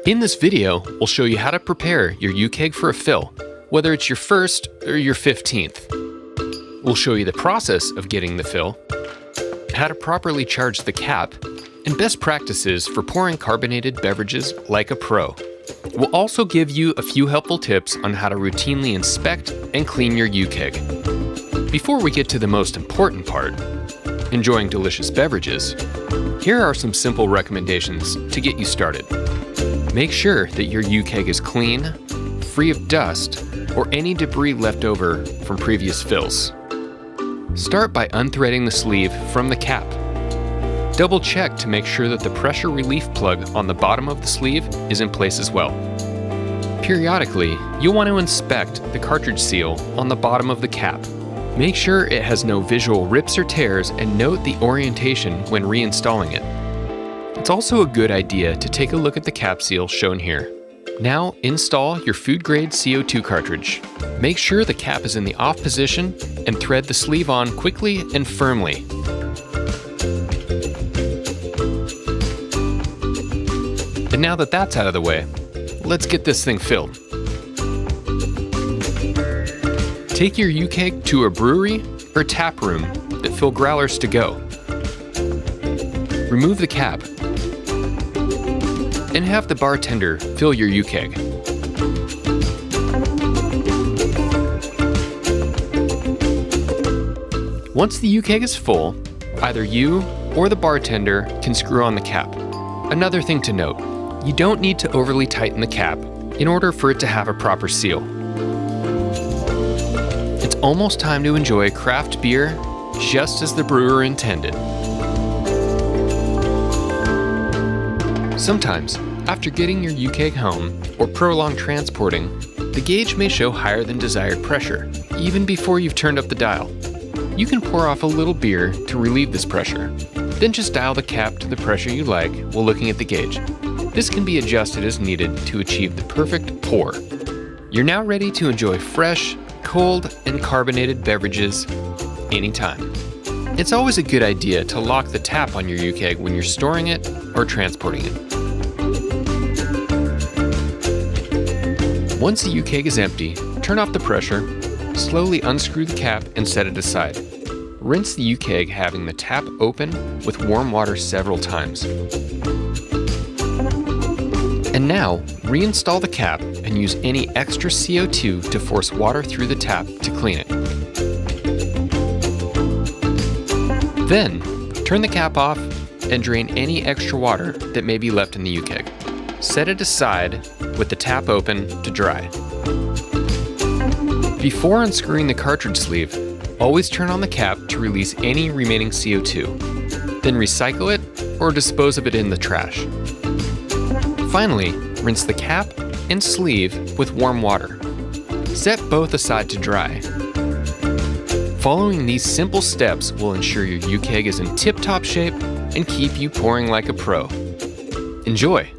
In this video, we'll show you how to prepare your uKeg for a fill, whether it's your first or your 15th. We'll show you the process of getting the fill, how to properly charge the cap, and best practices for pouring carbonated beverages like a pro. We'll also give you a few helpful tips on how to routinely inspect and clean your uKeg. Before we get to the most important part, enjoying delicious beverages, here are some simple recommendations to get you started. Make sure that your uKeg is clean, free of dust, or any debris left over from previous fills. Start by unthreading the sleeve from the cap. Double check to make sure that the pressure relief plug on the bottom of the sleeve is in place as well. Periodically, you'll want to inspect the cartridge seal on the bottom of the cap. Make sure it has no visual rips or tears and note the orientation when reinstalling it. It's also a good idea to take a look at the cap seal shown here. Now install your food-grade CO2 cartridge. Make sure the cap is in the off position and thread the sleeve on quickly and firmly. And now that that's out of the way, let's get this thing filled. Take your uKeg to a brewery or tap room that fill growlers to go. Remove the cap and have the bartender fill your uKeg. Once the uKeg is full, either you or the bartender can screw on the cap. Another thing to note, you don't need to overly tighten the cap in order for it to have a proper seal. It's almost time to enjoy craft beer just as the brewer intended. Sometimes, after getting your uKeg home or prolonged transporting, the gauge may show higher than desired pressure, even before you've turned up the dial. You can pour off a little beer to relieve this pressure, then just dial the cap to the pressure you like while looking at the gauge. This can be adjusted as needed to achieve the perfect pour. You're now ready to enjoy fresh, cold, and carbonated beverages anytime. It's always a good idea to lock the tap on your uKeg when you're storing it or transporting it. Once the uKeg is empty, turn off the pressure, slowly unscrew the cap and set it aside. Rinse the uKeg having the tap open with warm water several times. And now, reinstall the cap and use any extra CO2 to force water through the tap to clean it. Then, turn the cap off and drain any extra water that may be left in the uKeg. Set it aside with the tap open to dry. Before unscrewing the cartridge sleeve, always turn on the cap to release any remaining CO2. Then recycle it or dispose of it in the trash. Finally, rinse the cap and sleeve with warm water. Set both aside to dry. Following these simple steps will ensure your uKeg is in tip-top shape and keep you pouring like a pro. Enjoy!